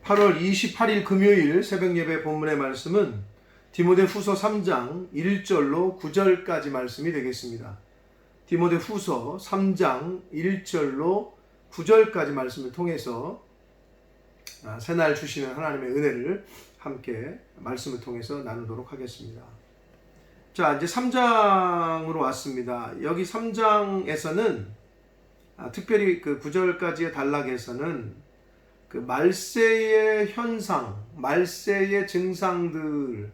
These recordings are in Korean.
8월 28일 금요일 새벽 예배 본문의 말씀은 디모데후서 3장 1절로 9절까지 말씀이 되겠습니다. 디모데후서 3장 1절로 9절까지 말씀을 통해서 새날 주시는 하나님의 은혜를 함께 말씀을 통해서 나누도록 하겠습니다. 자, 이제 3장으로 왔습니다. 여기 3장에서는 특별히 그 9절까지의 단락에서는 그 말세의 현상, 말세의 증상들을,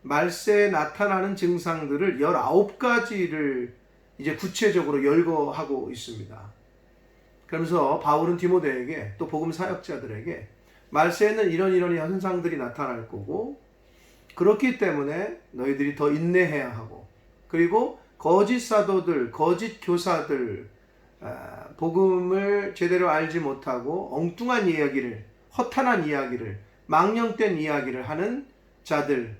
말세에 나타나는 증상들을 19가지를 이제 구체적으로 열거하고 있습니다. 그러면서 바울은 디모데에게 또 복음 사역자들에게 말세에는 이런 현상들이 나타날 거고, 그렇기 때문에 너희들이 더 인내해야 하고, 그리고 거짓 사도들, 거짓 교사들, 복음을 제대로 알지 못하고 엉뚱한 이야기를, 허탄한 이야기를, 망령된 이야기를 하는 자들의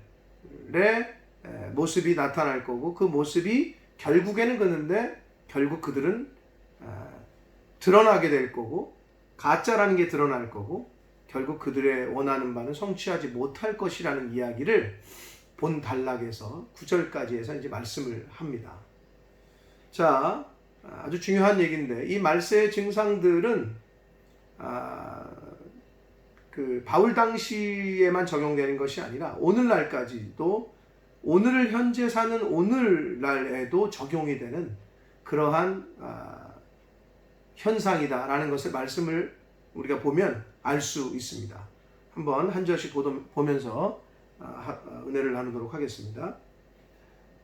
모습이 나타날 거고, 그 모습이 결국에는 그런데 결국 그들은 드러나게 될 거고, 가짜라는 게 드러날 거고, 결국 그들의 원하는 바는 성취하지 못할 것이라는 이야기를 본 단락에서 9절까지 해서 이제 말씀을 합니다. 자, 아주 중요한 얘기인데, 이 말세의 증상들은 그 바울 당시에만 적용되는 것이 아니라 오늘날까지도, 오늘 현재 사는 오늘날에도 적용이 되는 그러한 현상이다라는 것을 말씀을 우리가 보면 알 수 있습니다. 한번 한 절씩 보면서 은혜를 나누도록 하겠습니다.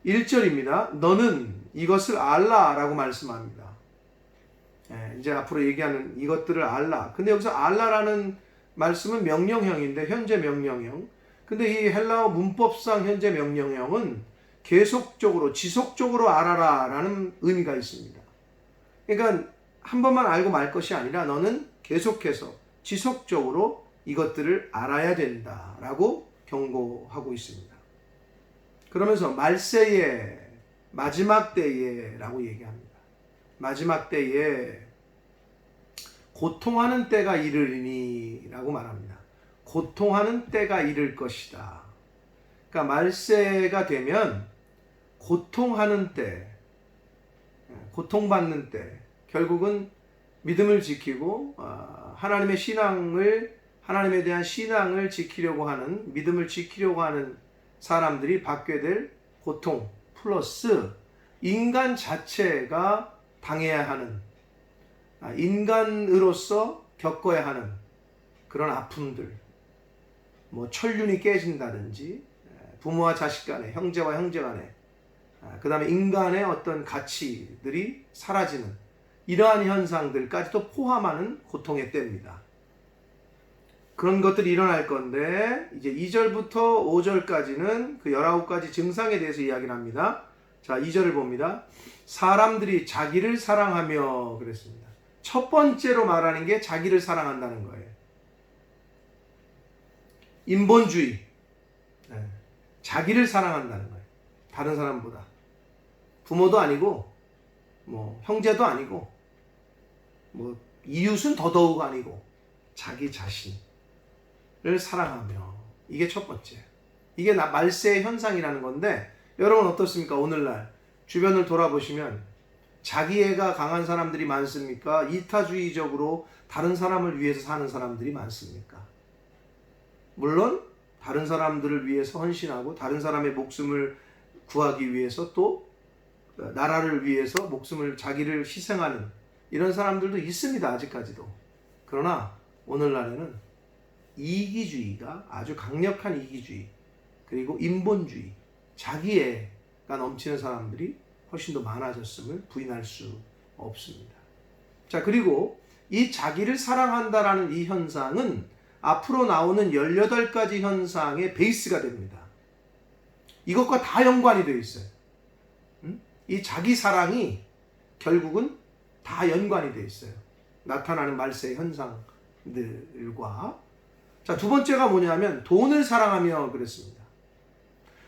1절입니다. 너는 이것을 알라 라고 말씀합니다. 이제 앞으로 얘기하는 이것들을 알라. 근데 여기서 알라라는 말씀은 명령형인데, 현재 명령형. 근데 이 헬라어 문법상 현재 명령형은 계속적으로, 지속적으로 알아라 라는 의미가 있습니다. 그러니까 한 번만 알고 말 것이 아니라 너는 계속해서 지속적으로 이것들을 알아야 된다 라고 경고하고 있습니다. 그러면서 말세에, 마지막 때에 라고 얘기합니다. 마지막 때에 고통하는 때가 이르리니 라고 말합니다. 고통하는 때가 이를 것이다. 그러니까 말세가 되면 고통하는 때, 고통받는 때, 결국은 믿음을 지키고 하나님의 신앙을, 하나님에 대한 신앙을 지키려고 하는, 믿음을 지키려고 하는 사람들이 받게 될 고통 플러스 인간 자체가 당해야 하는, 인간으로서 겪어야 하는 그런 아픔들, 뭐 천륜이 깨진다든지, 부모와 자식 간에, 형제와 형제 간에, 그 다음에 인간의 어떤 가치들이 사라지는 이러한 현상들까지도 포함하는 고통의 때입니다. 그런 것들이 일어날 건데, 이제 2절부터 5절까지는 그 19가지 증상에 대해서 이야기를 합니다. 자, 2절을 봅니다. 사람들이 자기를 사랑하며 그랬습니다. 첫 번째로 말하는 게 자기를 사랑한다는 거예요. 인본주의. 자기를 사랑한다는 거예요. 다른 사람보다. 부모도 아니고, 뭐 형제도 아니고, 뭐 이웃은 더더욱 아니고, 자기 자신을 사랑하며. 이게 첫 번째. 이게 말세의 현상이라는 건데, 여러분 어떻습니까? 오늘날 주변을 돌아보시면 자기애가 강한 사람들이 많습니까? 이타주의적으로 다른 사람을 위해서 사는 사람들이 많습니까? 물론 다른 사람들을 위해서 헌신하고 다른 사람의 목숨을 구하기 위해서, 또 나라를 위해서 목숨을, 자기를 희생하는 이런 사람들도 있습니다. 아직까지도. 그러나 오늘날에는 이기주의가, 아주 강력한 이기주의, 그리고 인본주의, 자기애가 넘치는 사람들이 훨씬 더 많아졌음을 부인할 수 없습니다. 자, 그리고 이 자기를 사랑한다라는 이 현상은 앞으로 나오는 18가지 현상의 베이스가 됩니다. 이것과 다 연관이 되어 있어요. 이 자기 사랑이 결국은 다 연관이 되어 있어요. 나타나는 말세의 현상들과. 자, 두 번째가 뭐냐면 돈을 사랑하며 그랬습니다.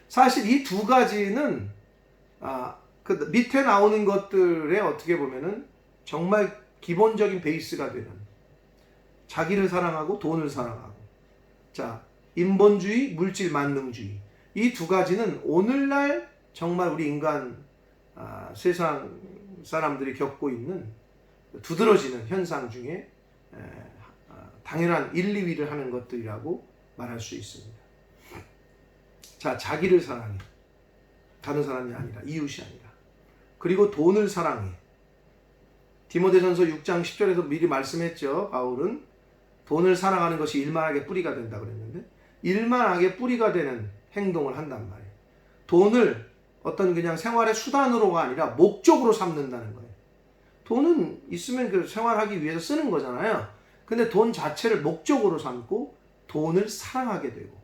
사실 이 두 가지는 그 밑에 나오는 것들에 어떻게 보면은 정말 기본적인 베이스가 되는, 자기를 사랑하고 돈을 사랑하고. 자, 인본주의, 물질 만능주의. 이 두 가지는 오늘날 정말 우리 인간 세상 사람들이 겪고 있는 두드러지는 현상 중에 당연한 1, 2위를 하는 것들이라고 말할 수 있습니다. 자, 자기를 사랑해. 다른 사람이 아니라, 이웃이 아니라. 그리고 돈을 사랑해. 디모데전서 6장 10절에서 미리 말씀했죠. 바울은 돈을 사랑하는 것이 일만하게 뿌리가 된다 그랬는데, 일만하게 뿌리가 되는 행동을 한단 말이에요. 돈을 어떤 그냥 생활의 수단으로가 아니라 목적으로 삼는다는 거예요. 돈은 있으면 그 생활하기 위해서 쓰는 거잖아요. 근데 돈 자체를 목적으로 삼고 돈을 사랑하게 되고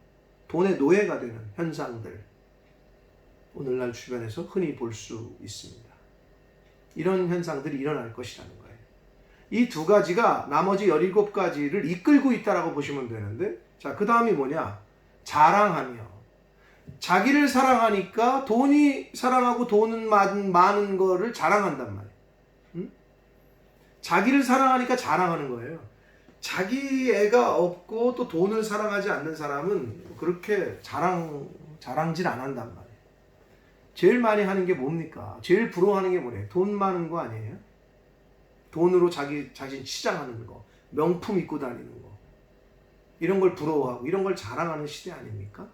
돈의 노예가 되는 현상들, 오늘날 주변에서 흔히 볼 수 있습니다. 이런 현상들이 일어날 것이라는 거예요. 이 두 가지가 나머지 17가지를 이끌고 있다라고 보시면 되는데, 자, 그 다음이 뭐냐? 자랑하며. 자기를 사랑하니까 돈이 사랑하고 돈은 많은 거를 자랑한단 말이에요. 응? 자기를 사랑하니까 자랑하는 거예요. 자기 애가 없고 또 돈을 사랑하지 않는 사람은 그렇게 자랑질 안 한단 말이에요. 제일 많이 하는 게 뭡니까? 제일 부러워하는 게 뭐래요? 돈 많은 거 아니에요? 돈으로 자신 치장하는 거, 명품 입고 다니는 거, 이런 걸 부러워하고 이런 걸 자랑하는 시대 아닙니까?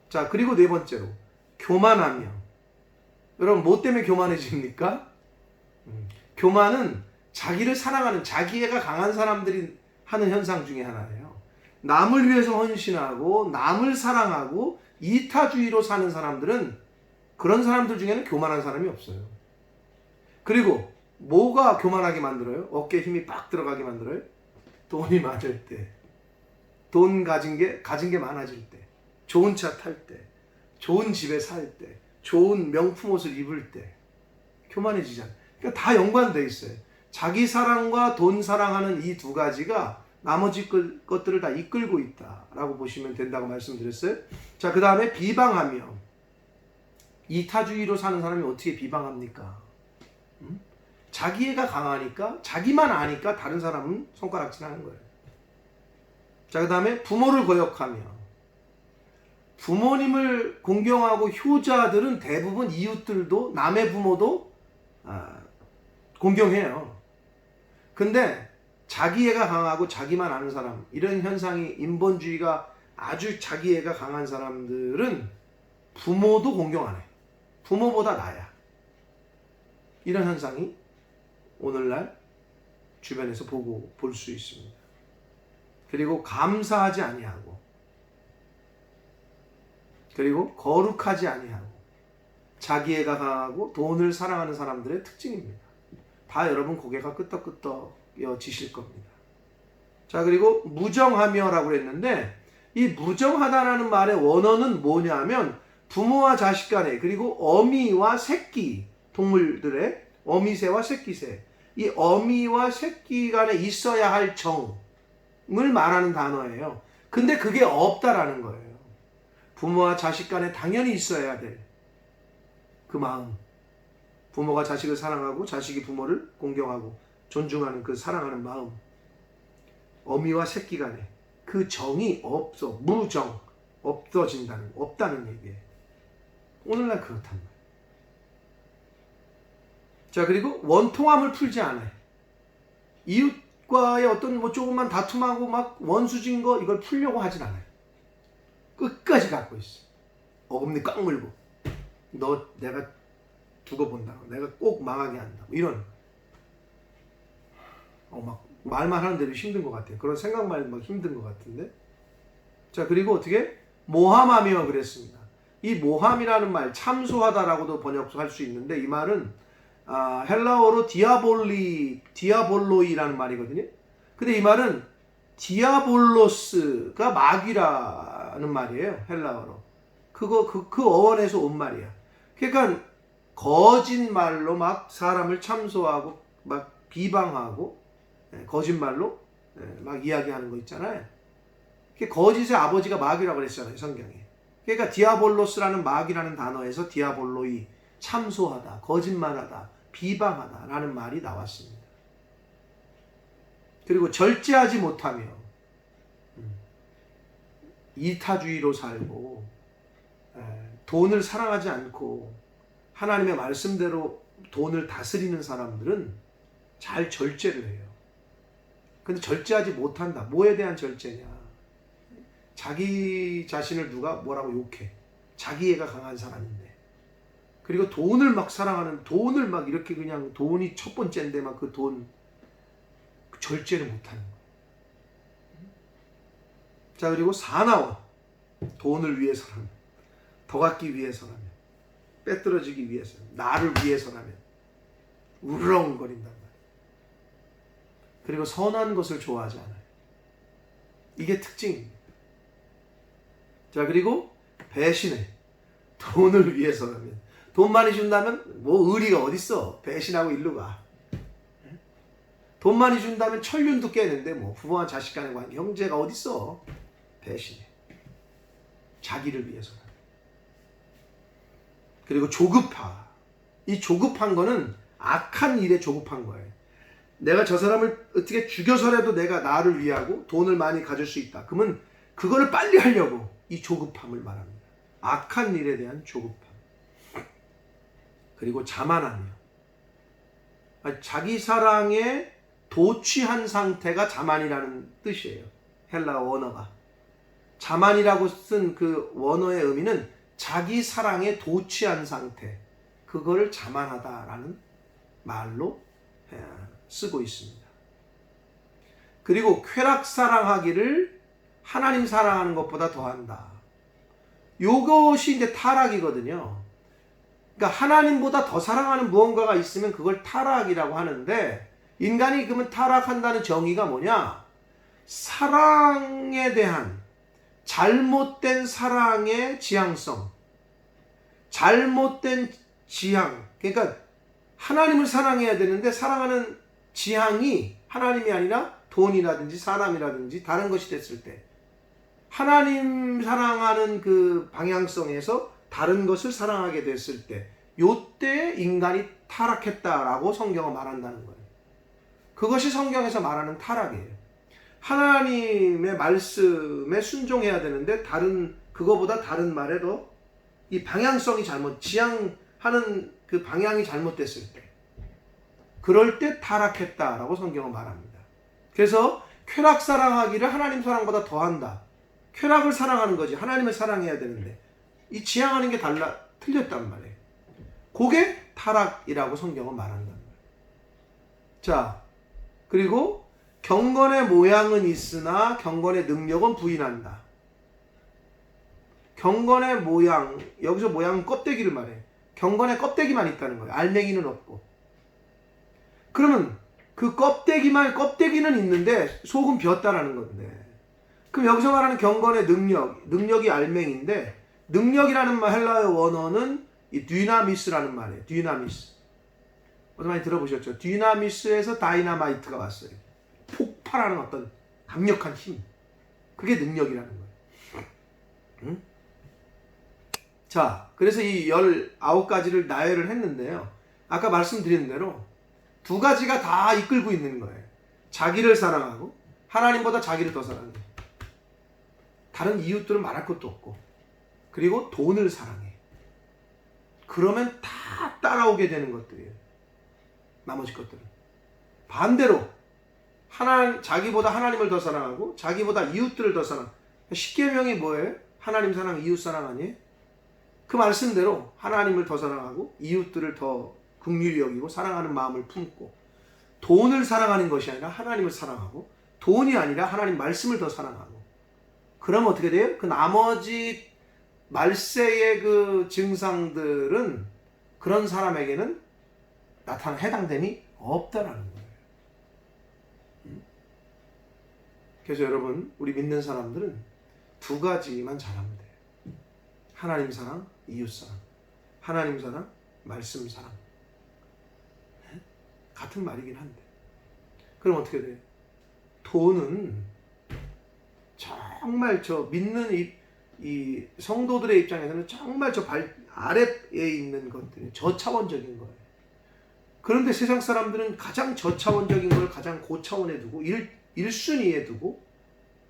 자, 그리고 네 번째로 교만하며. 여러분, 뭐 때문에 교만해집니까? 교만은 자기를 사랑하는, 자기애가 강한 사람들이 하는 현상 중에 하나예요. 남을 위해서 헌신하고 남을 사랑하고 이타주의로 사는 사람들은, 그런 사람들 중에는 교만한 사람이 없어요. 그리고 뭐가 교만하게 만들어요? 어깨에 힘이 빡 들어가게 만들어요? 돈이 많을 때, 돈 가진 게 많아질 때, 좋은 차 탈 때, 좋은 집에 살 때, 좋은 명품 옷을 입을 때 교만해지잖아요. 그러니까 다 연관되어 있어요. 자기 사랑과 돈 사랑하는 이 두 가지가 나머지 것들을 다 이끌고 있다라고 보시면 된다고 말씀드렸어요. 자, 그 다음에 비방하며. 이타주의로 사는 사람이 어떻게 비방합니까? 자기애가 강하니까, 자기만 아니까 다른 사람은 손가락질하는 거예요. 자, 그 다음에 부모를 거역하며. 부모님을 공경하고 효자들은 대부분 이웃들도, 남의 부모도 공경해요. 근데 자기애가 강하고 자기만 아는 사람, 이런 현상이, 인본주의가 아주 자기애가 강한 사람들은 부모도 공경 안 해. 부모보다 나야. 이런 현상이 오늘날 주변에서 볼 수 있습니다. 그리고 감사하지 아니하고, 그리고 거룩하지 아니하고, 자기애가 강하고 돈을 사랑하는 사람들의 특징입니다. 다 여러분 고개가 끄덕끄덕여지실 겁니다. 자, 그리고 무정하며라고 했는데, 이 무정하다라는 말의 원어는 뭐냐면 부모와 자식 간에, 그리고 어미와 새끼, 동물들의 어미새와 새끼새, 이 어미와 새끼 간에 있어야 할 정을 말하는 단어예요. 근데 그게 없다라는 거예요. 부모와 자식 간에 당연히 있어야 될 그 마음, 부모가 자식을 사랑하고 자식이 부모를 공경하고 존중하는 그 사랑하는 마음, 어미와 새끼 간에 그 정이 무정, 없다는 얘기예요. 오늘날 그렇단 말이에요. 자, 그리고 원통함을 풀지 않아요. 이웃과의 어떤 조금만 다툼하고 막 원수진 거, 이걸 풀려고 하진 않아요. 끝까지 갖고 있어. 어금니 꽉 물고, 너 내가 두고 본다고, 내가 꼭 망하게 한다, 이런 막 말만 하는 대로 힘든 것 같아요. 그런 생각만 해도 막 힘든 것 같은데. 자, 그리고 어떻게 모함하며 그랬습니다. 이 모함이라는 말, 참소하다라고도 번역할 수 있는데, 이 말은 헬라어로 디아볼로이라는 말이거든요. 근데 이 말은 디아볼로스가 마귀라는 말이에요. 헬라어로. 그 어원에서 온 말이야. 그러니까 거짓말로 막 사람을 참소하고 막 비방하고, 거짓말로 막 이야기하는 거 있잖아요. 거짓의 아버지가 마귀라고 그랬잖아요, 성경에. 그러니까 디아볼로스라는 마귀라는 단어에서 디아볼로이, 참소하다, 거짓말하다, 비방하다 라는 말이 나왔습니다. 그리고 절제하지 못하며 이타주의로 살고 돈을 사랑하지 않고 하나님의 말씀대로 돈을 다스리는 사람들은 잘 절제를 해요. 근데 절제하지 못한다. 뭐에 대한 절제냐? 자기 자신을 누가 뭐라고 욕해. 자기애가 강한 사람인데. 그리고 돈을 막 사랑하는, 돈을 막 이렇게 그냥 돈이 첫 번째인데 막 그 돈 절제를 못하는 거예요. 자, 그리고 사나워. 돈을 위해서라면, 더 갖기 위해서라면, 빼떨어지기 위해서라면, 나를 위해서라면 우르렁거린단 말이에요. 그리고 선한 것을 좋아하지 않아요. 이게 특징입니다. 자, 그리고 배신해. 돈을 위해서라면. 돈 많이 준다면 뭐 의리가 어딨어. 배신하고 일로 가. 돈 많이 준다면 천륜도 깨는데 뭐 부모와 자식 간의 관계, 형제가 어딨어. 배신해. 자기를 위해서라면. 그리고 조급하. 이 조급한 거는 악한 일에 조급한 거예요. 내가 저 사람을 어떻게 죽여서라도 내가 나를 위하고 돈을 많이 가질 수 있다. 그러면 그거를 빨리 하려고 이 조급함을 말합니다. 악한 일에 대한 조급함. 그리고 자만하며. 자기 사랑에 도취한 상태가 자만이라는 뜻이에요. 헬라어 원어가. 자만이라고 쓴 그 원어의 의미는 자기 사랑에 도취한 상태. 그거를 자만하다라는 말로 쓰고 있습니다. 그리고 쾌락 사랑하기를 하나님 사랑하는 것보다 더한다. 요것이 이제 타락이거든요. 그러니까 하나님보다 더 사랑하는 무언가가 있으면 그걸 타락이라고 하는데, 인간이 그러면 타락한다는 정의가 뭐냐? 사랑에 대한 잘못된 사랑의 지향성, 잘못된 지향. 그러니까 하나님을 사랑해야 되는데 사랑하는 지향이 하나님이 아니라 돈이라든지 사람이라든지 다른 것이 됐을 때, 하나님 사랑하는 그 방향성에서 다른 것을 사랑하게 됐을 때, 요때 인간이 타락했다라고 성경은 말한다는 거예요. 그것이 성경에서 말하는 타락이에요. 하나님의 말씀에 순종해야 되는데 그거보다 다른 말에도 이 방향성이 지향하는 그 방향이 잘못됐을 때, 그럴 때 타락했다라고 성경은 말합니다. 그래서 쾌락 사랑하기를 하나님 사랑보다 더한다. 쾌락을 사랑하는 거지 하나님을 사랑해야 되는데 이 지향하는 게 틀렸단 말이에요. 그게 타락이라고 성경은 말한단 말이에요. 자, 그리고 경건의 모양은 있으나 경건의 능력은 부인한다. 경건의 모양, 여기서 모양은 껍데기를 말해. 경건의 껍데기만 있다는 거예요. 알맹이는 없고. 그러면 그 껍데기는 있는데 속은 비었다라는 건데, 그럼 여기서 말하는 경건의 능력이 알맹이인데, 능력이라는 말 헬라어 원어는 이 dynamis라는 말이에요. dynamis. 어디 많이 들어보셨죠? dynamis에서 다이나마이트가 왔어요. 폭발하는 어떤 강력한 힘. 그게 능력이라는 거예요. 응? 자, 그래서 이 19가지를 나열을 했는데요. 아까 말씀드린 대로 두 가지가 다 이끌고 있는 거예요. 자기를 사랑하고 하나님보다 자기를 더 사랑해. 다른 이웃들은 말할 것도 없고. 그리고 돈을 사랑해. 그러면 다 따라오게 되는 것들이에요. 나머지 것들은. 반대로 자기보다 하나님을 더 사랑하고 자기보다 이웃들을 더 사랑. 10계명이 뭐예요? 하나님 사랑, 이웃 사랑 아니에요? 그 말씀대로 하나님을 더 사랑하고 이웃들을 더 긍휼히 여기고 사랑하는 마음을 품고, 돈을 사랑하는 것이 아니라 하나님을 사랑하고, 돈이 아니라 하나님 말씀을 더 사랑하고, 그러면 어떻게 돼요? 그 나머지 말세의 그 증상들은 그런 사람에게는 해당됨이 없다라는 거예요. 그래서 여러분, 우리 믿는 사람들은 두 가지만 잘하면 돼요. 하나님 사랑, 이웃 사랑. 하나님 사랑, 말씀 사랑. 같은 말이긴 한데. 그럼 어떻게 돼요? 돈은 정말 믿는 이 성도들의 입장에서는 정말 아래에 있는 것들이 저차원적인 거예요. 그런데 세상 사람들은 가장 저차원적인 걸 가장 고차원에 두고 1순위에 두고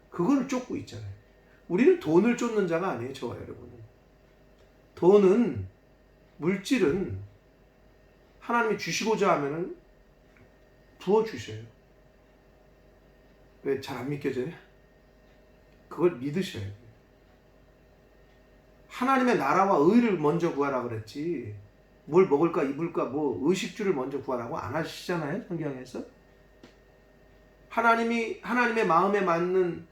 그걸 쫓고 있잖아요. 우리는 돈을 쫓는 자가 아니에요. 저와 여러분은. 돈은, 물질은 하나님이 주시고자 하면은 부어주셔요. 왜 잘 안 믿겨져요? 그걸 믿으셔야 돼요. 하나님의 나라와 의를 먼저 구하라 그랬지, 뭘 먹을까 입을까 뭐 의식주를 먼저 구하라고 안 하시잖아요. 성경에서. 하나님의 마음에 맞는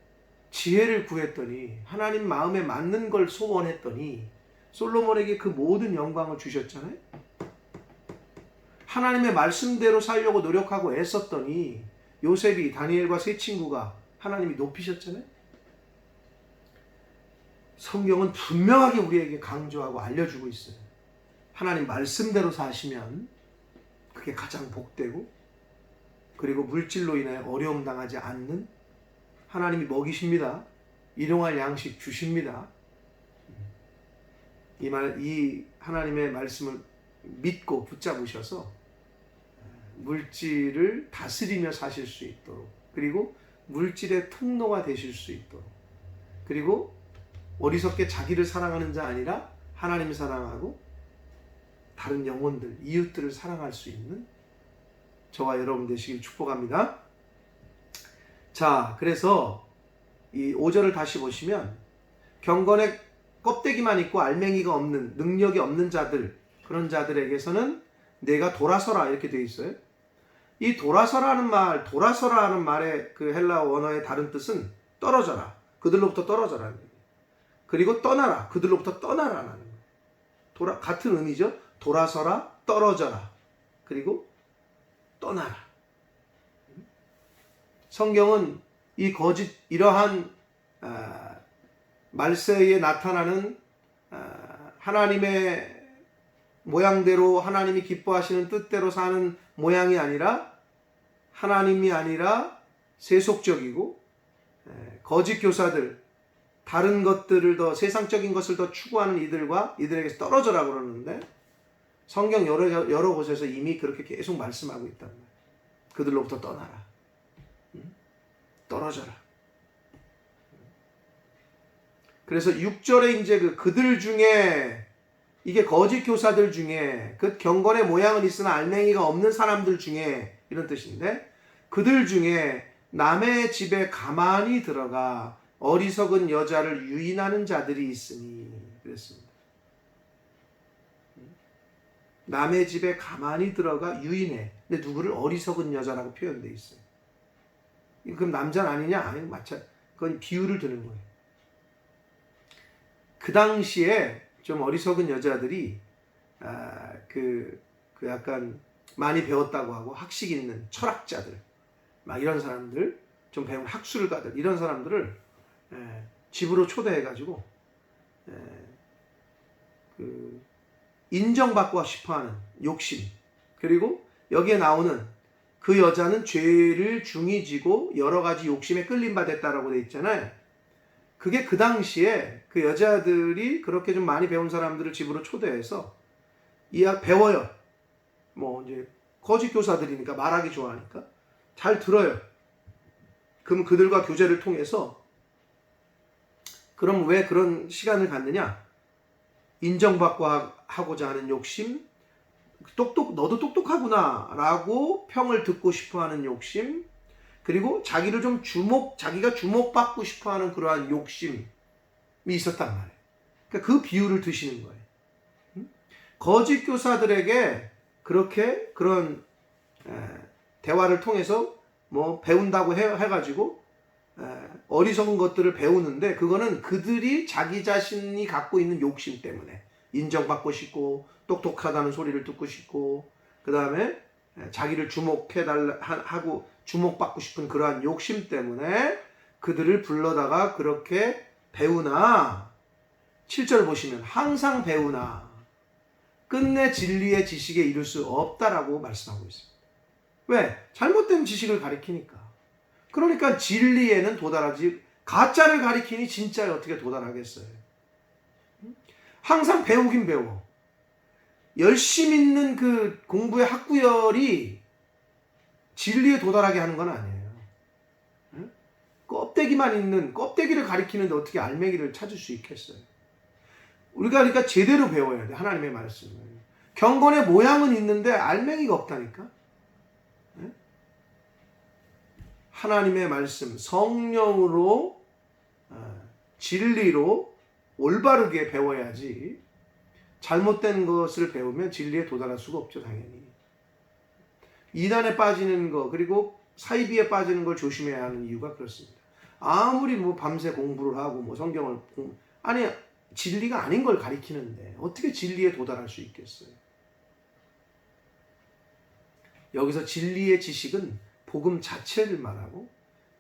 지혜를 구했더니, 하나님 마음에 맞는 걸 소원했더니 솔로몬에게 그 모든 영광을 주셨잖아요. 하나님의 말씀대로 살려고 노력하고 애썼더니 요셉이, 다니엘과 세 친구가 하나님이 높이셨잖아요. 성경은 분명하게 우리에게 강조하고 알려주고 있어요. 하나님 말씀대로 사시면 그게 가장 복되고, 그리고 물질로 인해 어려움 당하지 않는, 하나님이 먹이십니다. 일용할 양식 주십니다. 이 하나님의 말씀을 믿고 붙잡으셔서 물질을 다스리며 사실 수 있도록, 그리고 물질의 통로가 되실 수 있도록, 그리고 어리석게 자기를 사랑하는 자 아니라 하나님을 사랑하고 다른 영혼들, 이웃들을 사랑할 수 있는 저와 여러분 되시길 축복합니다. 자, 그래서 이 5절을 다시 보시면, 경건의 껍데기만 있고 알맹이가 없는, 능력이 없는 자들, 그런 자들에게서는 내가 돌아서라 이렇게 되어 있어요. 이 돌아서라는 말의 그 헬라어 원어의 다른 뜻은 떨어져라, 그들로부터 떨어져라는 거예요. 그리고 떠나라, 그들로부터 떠나라는 거예요. 같은 의미죠. 돌아서라, 떨어져라, 그리고 떠나라. 성경은 이 이러한 말세에 나타나는 하나님의 모양대로, 하나님이 기뻐하시는 뜻대로 사는 모양이 아니라, 하나님이 아니라 세속적이고 거짓 교사들, 다른 것들을 더, 세상적인 것을 더 추구하는 이들에게서 떨어져라 그러는데, 성경 여러 곳에서 이미 그렇게 계속 말씀하고 있단 말이에요. 그들로부터 떠나라, 떨어져라. 그래서 6절에 이제 그들 중에, 이게 거짓 교사들 중에, 그 경건의 모양은 있으나 알맹이가 없는 사람들 중에, 이런 뜻인데, 그들 중에 남의 집에 가만히 들어가 어리석은 여자를 유인하는 자들이 있으니, 그랬습니다. 남의 집에 가만히 들어가 유인해. 근데 누구를? 어리석은 여자라고 표현되어 있어요. 그럼 남자는 아니냐? 아니, 그건 비유를 드는 거예요. 그 당시에 좀 어리석은 여자들이 약간 많이 배웠다고 하고 학식 있는 철학자들, 막 이런 사람들, 좀 배운 학술가들, 이런 사람들을 집으로 초대해가지고 인정받고 싶어하는 욕심, 그리고 여기에 나오는 그 여자는 죄를 중히 지고 여러 가지 욕심에 끌림 받았다라고 돼 있잖아요. 그게 그 당시에 그 여자들이 그렇게 좀 많이 배운 사람들을 집으로 초대해서 배워요. 뭐 이제 거짓 교사들이니까 말하기 좋아하니까 잘 들어요. 그럼 그들과 교제를 통해서, 그럼 왜 그런 시간을 갖느냐? 인정받고 하고자 하는 욕심, 너도 똑똑하구나 라고 평을 듣고 싶어하는 욕심, 그리고 자기가 주목받고 싶어하는 그러한 욕심이 있었단 말이에요. 그러니까 그 비유를 드시는 거예요. 거짓 교사들에게 그렇게 그런 대화를 통해서 뭐 배운다고 해가지고 어리석은 것들을 배우는데, 그거는 그들이 자기 자신이 갖고 있는 욕심 때문에, 인정받고 싶고 똑똑하다는 소리를 듣고 싶고, 그 다음에 자기를 하고 주목받고 싶은 그러한 욕심 때문에 그들을 불러다가 그렇게 배우나, 7절 보시면 항상 배우나 끝내 진리의 지식에 이를 수 없다라고 말씀하고 있습니다. 왜? 잘못된 지식을 가리키니까. 그러니까 진리에는 도달하지, 가짜를 가리키니 진짜에 어떻게 도달하겠어요? 항상 배우긴 배워. 열심히 있는 그 공부의 학구열이 진리에 도달하게 하는 건 아니에요. 응? 껍데기만 있는, 껍데기를 가리키는데 어떻게 알맹이를 찾을 수 있겠어요? 우리가 그러니까 제대로 배워야 돼, 하나님의 말씀을. 경건의 모양은 있는데 알맹이가 없다니까. 응? 하나님의 말씀, 성령으로, 진리로 올바르게 배워야지 잘못된 것을 배우면 진리에 도달할 수가 없죠, 당연히. 이단에 빠지는 거, 그리고 사이비에 빠지는 걸 조심해야 하는 이유가 그렇습니다. 아무리 뭐 밤새 공부를 하고 뭐 성경을 아니, 진리가 아닌 걸 가리키는데 어떻게 진리에 도달할 수 있겠어요? 여기서 진리의 지식은 복음 자체를 말하고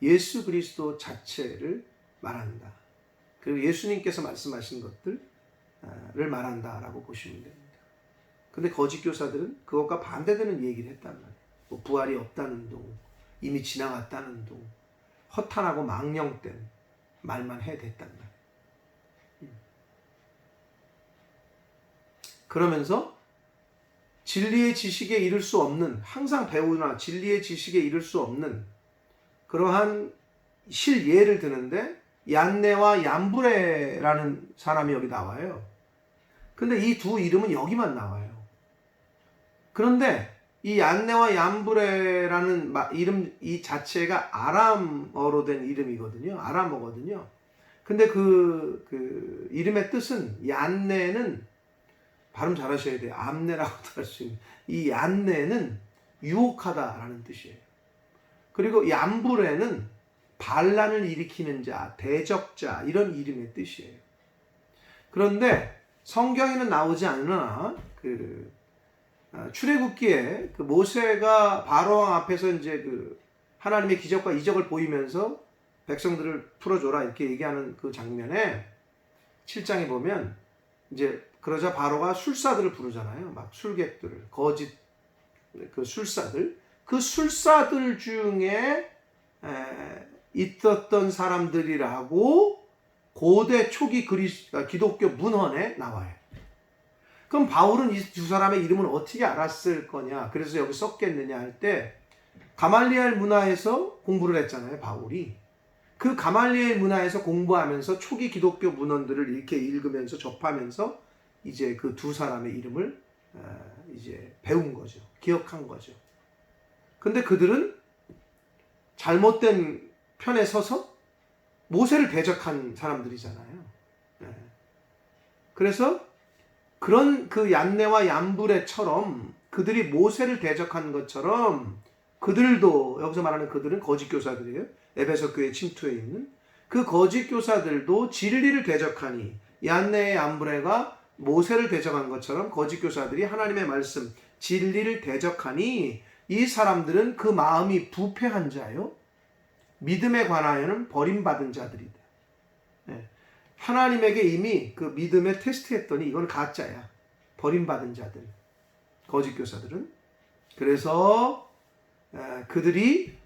예수 그리스도 자체를 말한다. 그리고 예수님께서 말씀하신 것들을 말한다라고 보시면 됩니다. 근데 거짓 교사들은 그것과 반대되는 얘기를 했단 말이에요. 뭐 부활이 없다는 둥, 이미 지나갔다는 둥, 허탄하고 망령된 말만 해댔단 말이에요. 그러면서 진리의 지식에 이를 수 없는, 항상 배우나 진리의 지식에 이를 수 없는 그러한 실예를 드는데 얀네와 얀브레라는 사람이 여기 나와요. 근데 이 두 이름은 여기만 나와요. 그런데 이 얀네와 얀브레라는 이름 이 자체가 아람어로 된 이름이거든요. 아람어거든요. 근데 그 이름의 뜻은 얀네는 발음 잘하셔야 돼요. 암네라고도 할 수 있는 이 얀네는 유혹하다라는 뜻이에요. 그리고 얀브레는 반란을 일으키는 자, 대적자 이런 이름의 뜻이에요. 그런데 성경에는 나오지 않으나 출애굽기에 그 모세가 바로왕 앞에서 이제 그 하나님의 기적과 이적을 보이면서 백성들을 풀어줘라 이렇게 얘기하는 그 장면에 7장에 보면 이제 그러자 바로가 술사들을 부르잖아요. 막 술객들을, 거짓 그 술사들, 그 술사들 중에 있었던 사람들이라고 고대 초기 기독교 문헌에 나와요. 그럼 바울은 이 두 사람의 이름을 어떻게 알았을 거냐, 그래서 여기 썼겠느냐 할 때 가말리엘 문화에서 공부를 했잖아요, 바울이. 그 가말리엘 문화에서 공부하면서 초기 기독교 문헌들을 이렇게 읽으면서 접하면서 이제 그 두 사람의 이름을 이제 배운 거죠. 기억한 거죠. 근데 그들은 잘못된 편에 서서 모세를 대적한 사람들이잖아요. 그래서 그런 그 얀네와 얀브레처럼 그들이 모세를 대적한 것처럼 그들도, 여기서 말하는 그들은 거짓 교사들이에요. 에베소 교회 침투해 있는 그 거짓 교사들도 진리를 대적하니, 얀네의 얀브레가 모세를 대적한 것처럼 거짓 교사들이 하나님의 말씀 진리를 대적하니 이 사람들은 그 마음이 부패한 자요, 믿음에 관하여는 버림받은 자들이다. 하나님에게 이미 그 믿음에 테스트했더니 이건 가짜야. 버림받은 자들, 거짓 교사들은. 그래서 그들이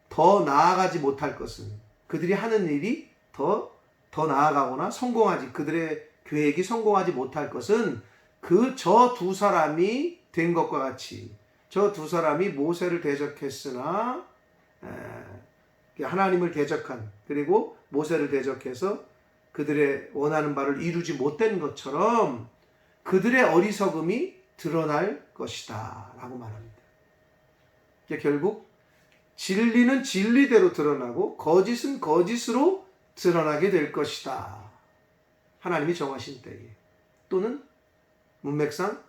더 나아가지 못할 것은, 그들이 하는 일이 더 나아가거나 그들의 계획이 성공하지 못할 것은 저 두 사람이 된 것과 같이, 저 두 사람이 모세를 대적했으나 하나님을 대적한, 그리고 모세를 대적해서 그들의 원하는 바를 이루지 못된 것처럼 그들의 어리석음이 드러날 것이다 라고 말합니다. 결국 진리는 진리대로 드러나고 거짓은 거짓으로 드러나게 될 것이다. 하나님이 정하신 때에, 또는 문맥상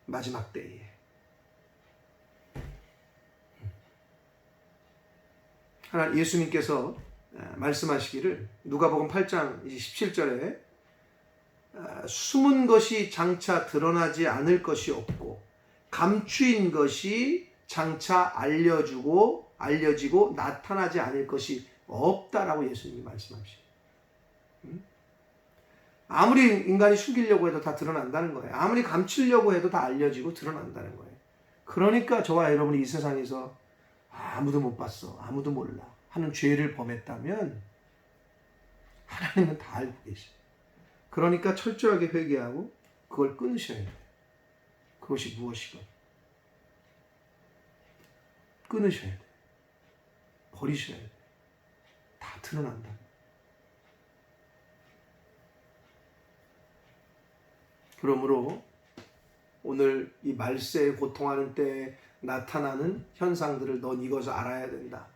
마지막 때에. 예수님께서 말씀하시기를 누가복음 8장 17절에 숨은 것이 장차 드러나지 않을 것이 없고 감추인 것이 장차 알려지고 나타나지 않을 것이 없다라고 예수님이 말씀하시죠. 아무리 인간이 숨기려고 해도 다 드러난다는 거예요. 아무리 감추려고 해도 다 알려지고 드러난다는 거예요. 그러니까 저와 여러분이 이 세상에서 아무도 못 봤어, 아무도 몰라 하는 죄를 범했다면 하나님은 다 알고 계셔요. 그러니까 철저하게 회개하고 그걸 끊으셔야 돼요. 그것이 무엇이건 끊으셔야 돼. 버리셔야 돼. 다 드러난다. 그러므로 오늘 이 말세에 고통하는 때에 나타나는 현상들을 넌 이것을 알아야 된다.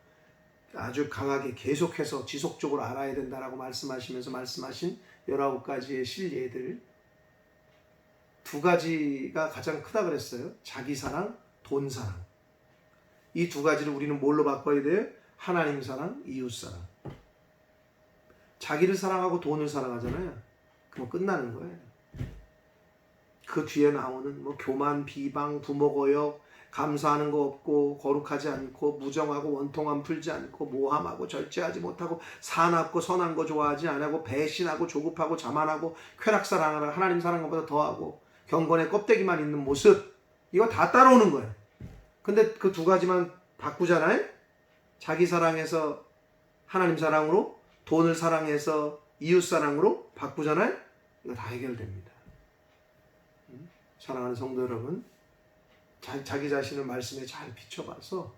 아주 강하게 계속해서 지속적으로 알아야 된다라고 말씀하시면서 말씀하신 19가지의 실예들, 두 가지가 가장 크다 그랬어요. 자기 사랑, 돈 사랑. 이 두 가지를 우리는 뭘로 바꿔야 돼요? 하나님 사랑, 이웃 사랑. 자기를 사랑하고 돈을 사랑하잖아요. 그럼 끝나는 거예요. 그 뒤에 나오는 뭐 교만, 비방, 부모 거역, 감사하는 거 없고 거룩하지 않고 무정하고 원통함 풀지 않고 모함하고 절제하지 못하고 사납고 선한 거 좋아하지 않고 배신하고 조급하고 자만하고 쾌락 사랑하라 하나님 사랑한 것보다 더하고 경건의 껍데기만 있는 모습, 이거 다 따라오는 거예요. 근데 그 두 가지만 바꾸잖아요. 자기 사랑에서 하나님 사랑으로, 돈을 사랑해서 이웃 사랑으로 바꾸잖아요. 이거 다 해결됩니다. 사랑하는 성도 여러분, 자기 자신을 말씀에 잘 비춰봐서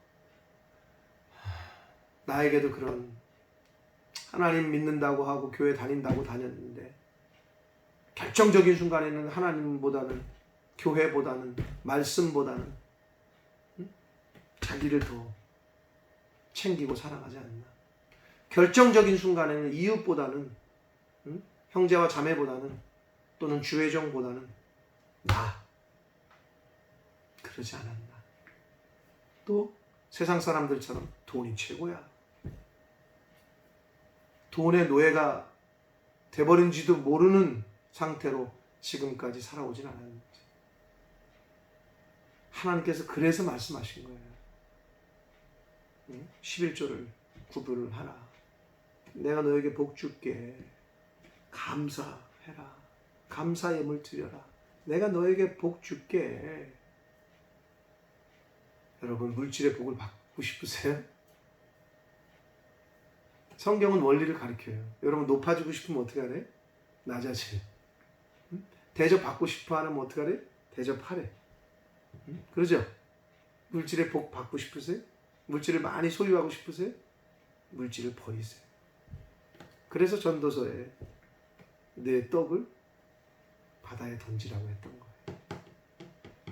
나에게도 그런 하나님 믿는다고 하고 교회 다닌다고 다녔는데 결정적인 순간에는 하나님보다는, 교회보다는, 말씀보다는 자기를 더 챙기고 사랑하지 않나. 결정적인 순간에는 이웃보다는, 형제와 자매보다는, 또는 주회종보다는 나, 그러지 않았나. 또 세상 사람들처럼 돈이 최고야, 돈의 노예가 돼버린지도 모르는 상태로 지금까지 살아오진 않았는지. 하나님께서 그래서 말씀하신 거예요. 11조를 구별을 하라. 내가 너에게 복 줄게. 감사해라. 감사 예물 드려라. 내가 너에게 복 줄게. 여러분, 물질의 복을 받고 싶으세요? 성경은 원리를 가르쳐요. 여러분, 높아지고 싶으면 어떻게 하래? 낮아지래. 대접받고 싶어 하면 어떻게 하래? 대접하래. 그러죠? 물질의 복 받고 싶으세요? 물질을 많이 소유하고 싶으세요? 물질을 버리세요. 그래서 전도서에 내 떡을 바다에 던지라고 했던 거예요.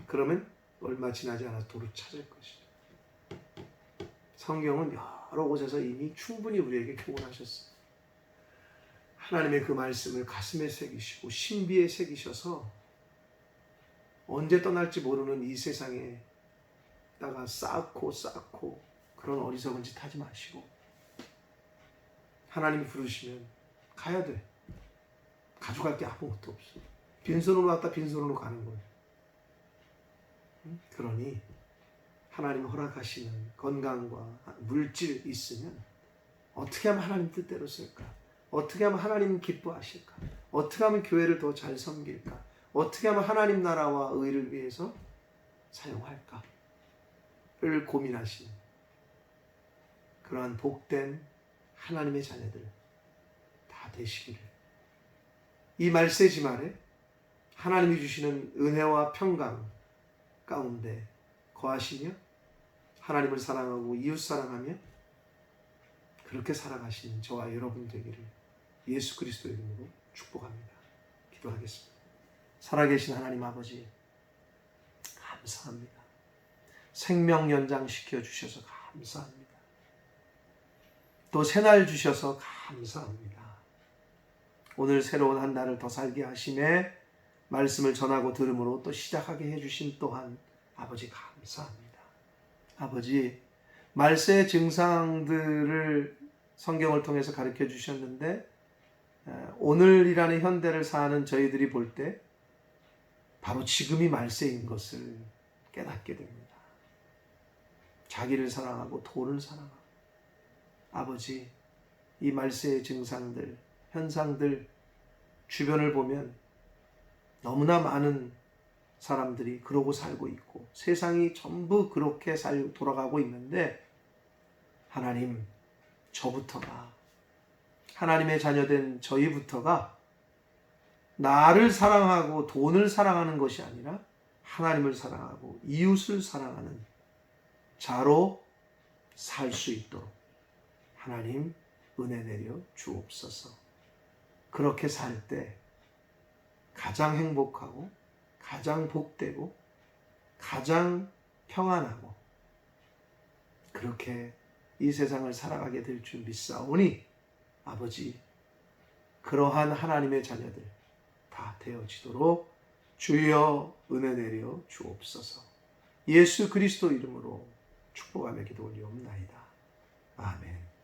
그러면 얼마 지나지 않아서 도로 찾을 것이죠. 성경은 여러 곳에서 이미 충분히 우리에게 교훈하셨어요. 하나님의 그 말씀을 가슴에 새기시고 신비에 새기셔서 언제 떠날지 모르는 이 세상에 다가 쌓고 그런 어리석은 짓 하지 마시고, 하나님이 부르시면 가야 돼. 가져갈 게 아무것도 없어. 빈손으로 왔다 빈손으로 가는 거예요. 그러니 하나님 허락하시는 건강과 물질 있으면 어떻게 하면 하나님 뜻대로 쓸까? 어떻게 하면 하나님 기뻐하실까? 어떻게 하면 교회를 더 잘 섬길까? 어떻게 하면 하나님 나라와 의를 위해서 사용할까? 를 고민하시는 그러한 복된 하나님의 자녀들 다 되시기를, 이 말세지말에 하나님이 주시는 은혜와 평강 가운데 거하시며 하나님을 사랑하고 이웃 사랑하며 그렇게 살아가시는 저와 여러분 되기를 예수 그리스도 이름으로 축복합니다. 기도하겠습니다. 살아계신 하나님 아버지, 감사합니다. 생명 연장시켜 주셔서 감사합니다. 또 새날 주셔서 감사합니다. 오늘 새로운 한 날을 더 살게 하심에 말씀을 전하고 들음으로 또 시작하게 해주신 또한 아버지 감사합니다. 아버지, 말세의 증상들을 성경을 통해서 가르쳐 주셨는데 오늘이라는 현대를 사는 저희들이 볼 때 바로 지금이 말세인 것을 깨닫게 됩니다. 자기를 사랑하고 돈을 사랑하고, 아버지, 이 말세의 증상들, 현상들, 주변을 보면 너무나 많은 사람들이 그러고 살고 있고 세상이 전부 그렇게 돌아가고 있는데, 하나님, 저부터가, 하나님의 자녀된 저희부터가 나를 사랑하고 돈을 사랑하는 것이 아니라 하나님을 사랑하고 이웃을 사랑하는 자로 살 수 있도록 하나님 은혜 내려 주옵소서. 그렇게 살 때 가장 행복하고 가장 복되고 가장 평안하고 그렇게 이 세상을 살아가게 될 줄 믿사오니 아버지, 그러한 하나님의 자녀들 다 되어지도록 주여 은혜 내려 주옵소서. 예수 그리스도 이름으로 축복하며 기도 올리옵나이다. 아멘.